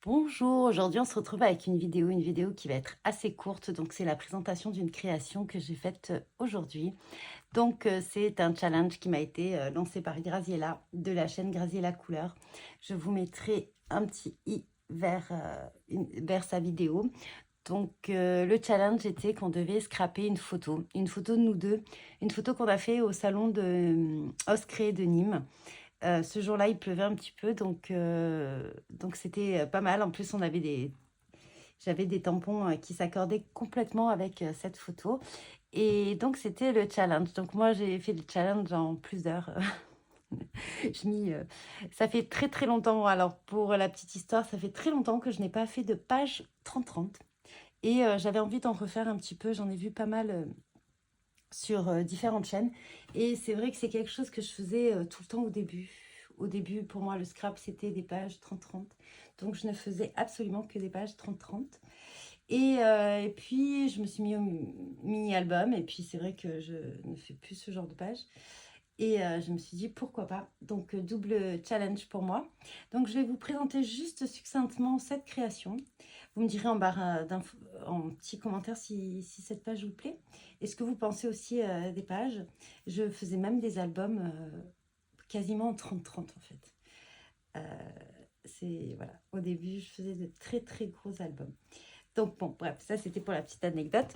Bonjour, aujourd'hui on se retrouve avec une vidéo qui va être assez courte, donc c'est la présentation d'une création que j'ai faite aujourd'hui. Donc c'est un challenge qui m'a été lancé par Graziella de la chaîne Graziella Couleur. Je vous mettrai un petit i vers sa vidéo. Donc le challenge était qu'on devait scraper une photo de nous deux, une photo qu'on a fait au salon de Oscré de Nîmes. Ce jour-là, il pleuvait un petit peu, donc c'était pas mal. En plus, j'avais des tampons qui s'accordaient complètement avec cette photo. Et donc, c'était le challenge. Donc, moi, j'ai fait le challenge en plus d'heures. Je m'y, ça fait très, très longtemps. Alors, pour la petite histoire, ça fait très longtemps que je n'ai pas fait de page 30-30. Et j'avais envie d'en refaire un petit peu. J'en ai vu pas mal sur différentes chaînes. Et c'est vrai que c'est quelque chose que je faisais tout le temps au début. Au début, pour moi, le scrap, c'était des pages 30-30. Donc, je ne faisais absolument que des pages 30-30. Et puis, je me suis mis au mini-album. Et puis, c'est vrai que je ne fais plus ce genre de pages. Et je me suis dit, pourquoi pas. Donc, double challenge pour moi. Donc, je vais vous présenter juste succinctement cette création. Vous me direz en barre en petit commentaire si cette page vous plaît. Est-ce que vous pensez aussi des pages? Je faisais même des albums quasiment en 30-30 en fait. Voilà. Au début, je faisais de très très gros albums. Donc bon, bref, ça c'était pour la petite anecdote.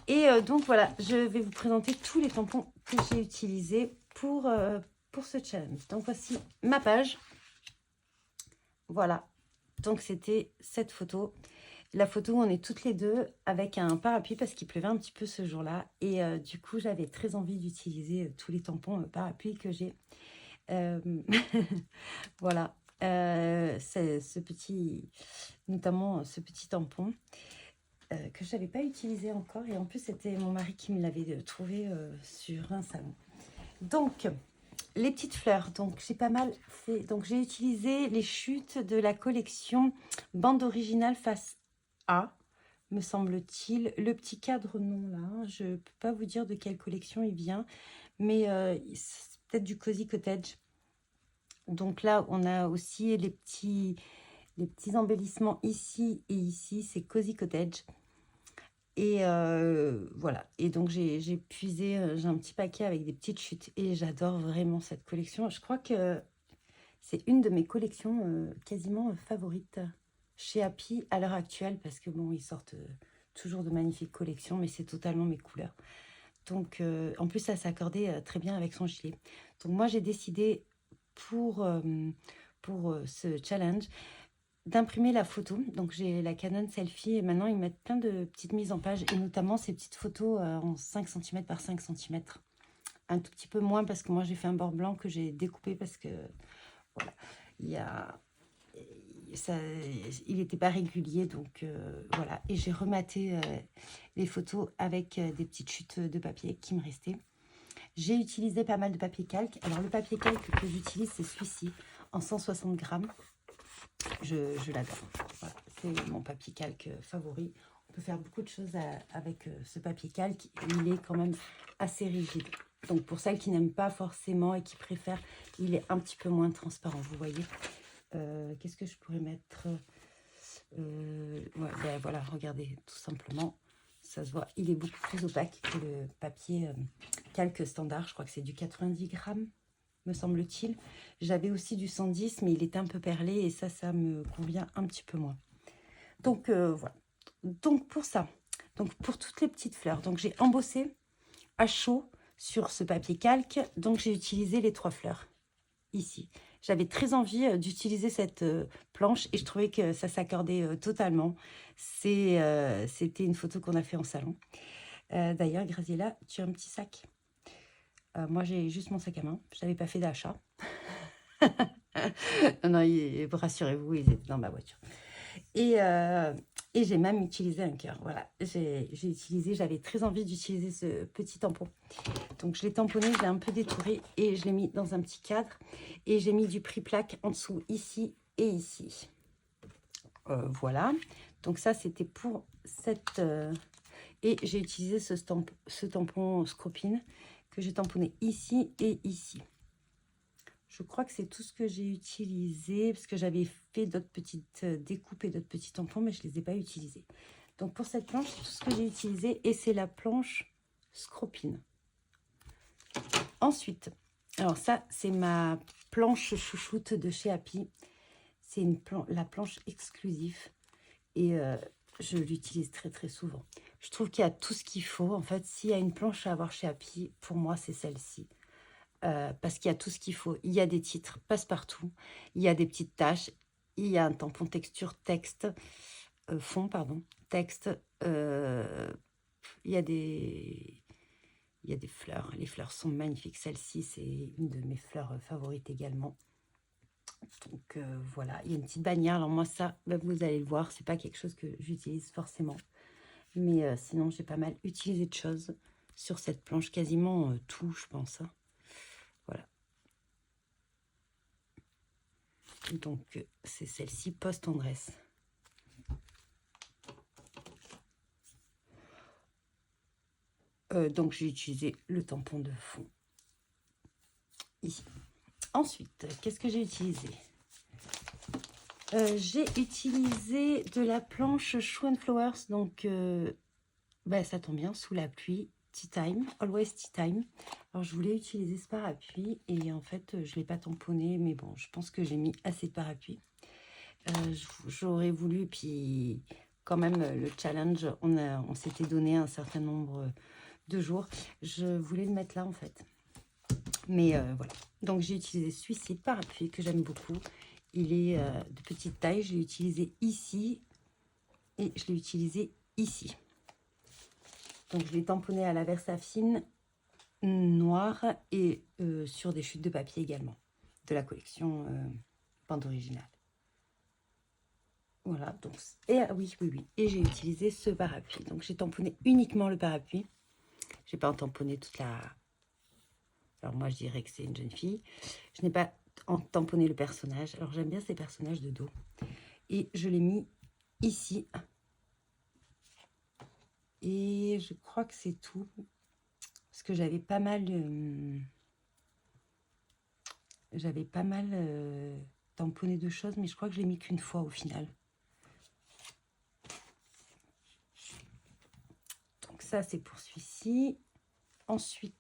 Et donc voilà, je vais vous présenter tous les tampons que j'ai utilisés pour ce challenge. Donc voici ma page. Voilà, donc c'était cette photo. La photo où on est toutes les deux avec un parapluie parce qu'il pleuvait un petit peu ce jour-là. Et du coup, j'avais très envie d'utiliser tous les tampons parapluie que j'ai. Euh, voilà, c'est notamment ce petit tampon que je n'avais pas utilisé encore. Et en plus, c'était mon mari qui me l'avait trouvé sur un salon. Donc, les petites fleurs. Donc, j'ai pas mal fait. Donc, j'ai utilisé les chutes de la collection Bande originale face A, me semble-t-il. Le petit cadre, non, là. Je ne peux pas vous dire de quelle collection il vient. Mais c'est peut-être du Cozy Cottage. Donc là, on a aussi les petits embellissements ici et ici. C'est Cozy Cottage. Et voilà. Et donc, j'ai puisé, j'ai un petit paquet avec des petites chutes. Et j'adore vraiment cette collection. Je crois que c'est une de mes collections quasiment favorites chez Happy à l'heure actuelle. Parce que bon, ils sortent toujours de magnifiques collections, mais c'est totalement mes couleurs. Donc, en plus, ça s'accordait très bien avec son gilet. Donc, moi, j'ai décidé pour ce challenge d'imprimer la photo. Donc, j'ai la Canon Selfie et maintenant, ils mettent plein de petites mises en page et notamment ces petites photos en 5 cm par 5 cm. Un tout petit peu moins parce que moi, j'ai fait un bord blanc que j'ai découpé parce que, voilà, il y a... Ça, il n'était pas régulier, donc voilà. Et j'ai rematé les photos avec des petites chutes de papier qui me restaient. J'ai utilisé pas mal de papier calque. Alors, le papier calque que j'utilise, c'est celui-ci, en 160 grammes. Je l'adore. Voilà, c'est mon papier calque favori. On peut faire beaucoup de choses avec ce papier calque. Il est quand même assez rigide. Donc, pour celles qui n'aiment pas forcément et qui préfèrent, il est un petit peu moins transparent, vous voyez. Qu'est-ce que je pourrais mettre ouais, ben voilà, regardez, tout simplement, ça se voit. Il est beaucoup plus opaque que le papier calque standard. Je crois que c'est du 90 grammes, me semble-t-il. J'avais aussi du 110, mais il était un peu perlé et ça me convient un petit peu moins. Donc, voilà. Donc, pour ça, donc pour toutes les petites fleurs, donc j'ai embossé à chaud sur ce papier calque. Donc, j'ai utilisé les 3 fleurs ici. J'avais très envie d'utiliser cette planche et je trouvais que ça s'accordait totalement. C'était une photo qu'on a fait en salon. D'ailleurs, Graziella, tu as un petit sac. Moi, j'ai juste mon sac à main. Je n'avais pas fait d'achat. Non, non, rassurez-vous, ils étaient dans ma voiture. Et j'ai même utilisé un cœur. Voilà, j'avais très envie d'utiliser ce petit tampon. Donc, je l'ai tamponné, je l'ai un peu détouré et je l'ai mis dans un petit cadre. Et j'ai mis du prix-plaque en dessous, ici et ici. Voilà. Donc, ça, c'était pour cette... Et j'ai utilisé ce tampon Scropine que j'ai tamponné ici et ici. Je crois que c'est tout ce que j'ai utilisé, parce que j'avais fait d'autres petites découpes et d'autres petits tampons, mais je ne les ai pas utilisés. Donc pour cette planche, c'est tout ce que j'ai utilisé, et c'est la planche Scropine. Ensuite, alors ça, c'est ma planche chouchoute de chez Happy. C'est la planche exclusive, et je l'utilise très très souvent. Je trouve qu'il y a tout ce qu'il faut. En fait, s'il y a une planche à avoir chez Happy, pour moi, c'est celle-ci. Parce qu'il y a tout ce qu'il faut. Il y a des titres passe-partout, il y a des petites taches, il y a un tampon texture fond, pardon, texte, il y a des fleurs. Les fleurs sont magnifiques. Celle-ci, c'est une de mes fleurs favorites également. Donc voilà, il y a une petite bannière. Alors moi, ça, vous allez le voir, c'est pas quelque chose que j'utilise forcément. Mais sinon, j'ai pas mal utilisé de choses sur cette planche, quasiment tout, je pense. Hein. Voilà. Donc, c'est celle-ci, post-tendresse. Donc, j'ai utilisé le tampon de fond. Ici. Ensuite, qu'est-ce que j'ai utilisé? J'ai utilisé de la planche Shoe Flowers. Donc, ça tombe bien, sous la pluie. Tea Time, Always Tea Time. Alors, je voulais utiliser ce parapluie et en fait, je ne l'ai pas tamponné. Mais bon, je pense que j'ai mis assez de parapluie. J'aurais voulu, puis quand même, le challenge, on s'était donné un certain nombre de jours. Je voulais le mettre là, en fait. Mais voilà. Donc, j'ai utilisé celui-ci de parapluie que j'aime beaucoup. Il est de petite taille. Je l'ai utilisé ici et je l'ai utilisé ici. Donc, je l'ai tamponné à la Versafine noire et sur des chutes de papier également, de la collection bande originale. Voilà, donc, et oui, et j'ai utilisé ce parapluie. Donc, j'ai tamponné uniquement le parapluie. Je n'ai pas tamponné toute la... Alors, moi, je dirais que c'est une jeune fille. Je n'ai pas tamponné le personnage. Alors, j'aime bien ces personnages de dos. Et je l'ai mis ici. Et je crois que c'est tout. Parce que j'avais pas mal... tamponné de choses, mais je crois que je l'ai mis qu'une fois au final. Donc ça, c'est pour celui-ci. Ensuite,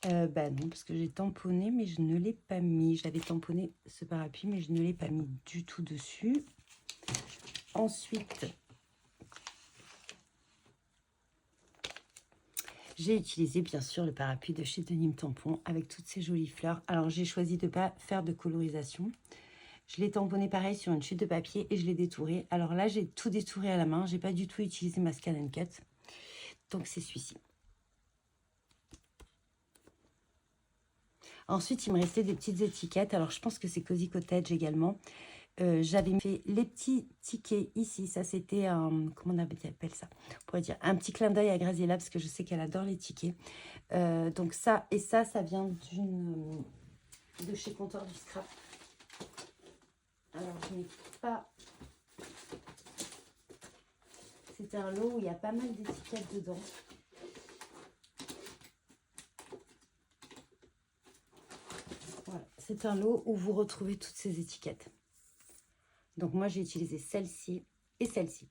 non, parce que j'ai tamponné, mais je ne l'ai pas mis. J'avais tamponné ce parapluie, mais je ne l'ai pas mis du tout dessus. Ensuite, j'ai utilisé bien sûr le parapluie de chez Denim Tampon avec toutes ces jolies fleurs. Alors, j'ai choisi de ne pas faire de colorisation. Je l'ai tamponné pareil sur une chute de papier et je l'ai détouré. Alors là, j'ai tout détouré à la main. J'ai pas du tout utilisé ma Scan and Cut. Donc, c'est celui-ci. Ensuite, il me restait des petites étiquettes. Alors, je pense que c'est Cozy Cottage également. J'avais fait les petits tickets ici. Ça, c'était un... Comment on appelle ça? On pourrait dire un petit clin d'œil à Graziella parce que je sais qu'elle adore les tickets. Donc, ça et ça vient de chez Comptoir du Scrap. Alors, je n'ai pas... C'est un lot où il y a pas mal d'étiquettes dedans. Voilà, c'est un lot où vous retrouvez toutes ces étiquettes. Donc moi, j'ai utilisé celle-ci et celle-ci.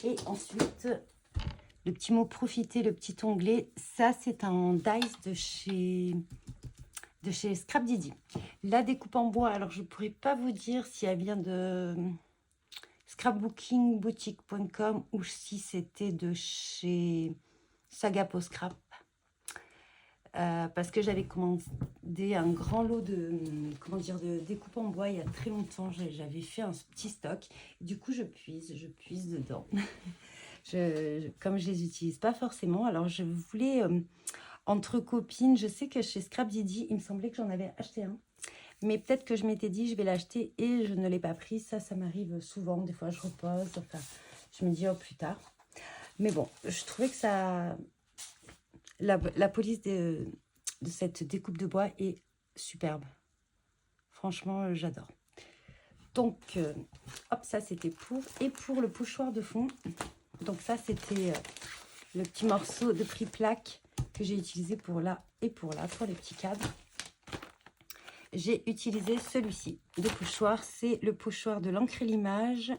Et ensuite, le petit mot profiter, le petit onglet, ça c'est un dice de chez Scrap Didi. La découpe en bois, alors je ne pourrais pas vous dire si elle vient de scrapbookingboutique.com ou si c'était de chez Sagapo Scrap. Parce que j'avais commandé un grand lot de découpe en bois il y a très longtemps. J'avais fait un petit stock. Du coup, je puise dedans. Comme je les utilise pas forcément, alors je voulais, entre copines, je sais que chez Scrap Didi, il me semblait que j'en avais acheté un. Mais peut-être que je m'étais dit, je vais l'acheter et je ne l'ai pas pris. Ça m'arrive souvent. Des fois, je repose. Enfin, je me dis, oh, plus tard. Mais bon, je trouvais que ça... La police de cette découpe de bois est superbe. Franchement, j'adore. Donc, hop, ça c'était pour. Et pour le pochoir de fond, donc ça c'était le petit morceau de prix plaque que j'ai utilisé pour là et pour là, pour les petits cadres. J'ai utilisé celui-ci de pochoir. C'est le pochoir de l'encre et l'image.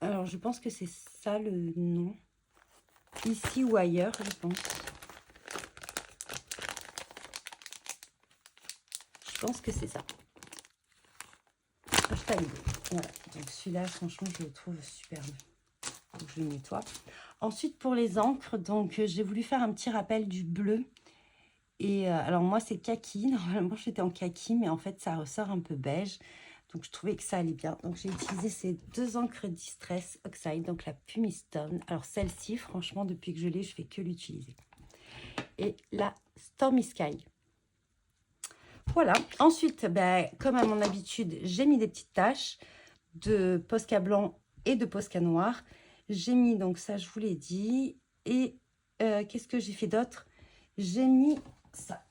Alors, je pense que c'est ça le nom. Ici ou ailleurs, je pense. Je pense que c'est ça. Voilà. Donc, celui-là, franchement, je le trouve superbe. Donc, je le nettoie. Ensuite, pour les encres, donc j'ai voulu faire un petit rappel du bleu. Et alors, moi, c'est kaki. Normalement, j'étais en kaki, mais en fait, ça ressort un peu beige. Donc, je trouvais que ça allait bien. Donc, j'ai utilisé ces deux encres Distress Oxide, donc la Pumistone. Alors, celle-ci, franchement, depuis que je l'ai, je fais que l'utiliser. Et la Stormy Sky. Voilà. Ensuite, ben, comme à mon habitude, j'ai mis des petites taches de Posca blanc et de Posca noir. J'ai mis, donc ça, je vous l'ai dit. Et qu'est-ce que j'ai fait d'autre? J'ai mis ça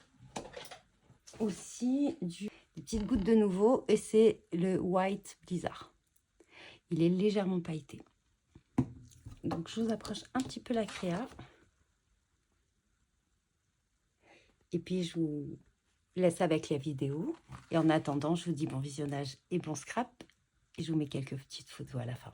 aussi, des petites gouttes de nouveau, et c'est le White Blizzard. Il est légèrement pailleté. Donc, je vous approche un petit peu la créa. Et puis, je vous laisse avec la vidéo. Et en attendant, je vous dis bon visionnage et bon scrap. Et je vous mets quelques petites photos à la fin.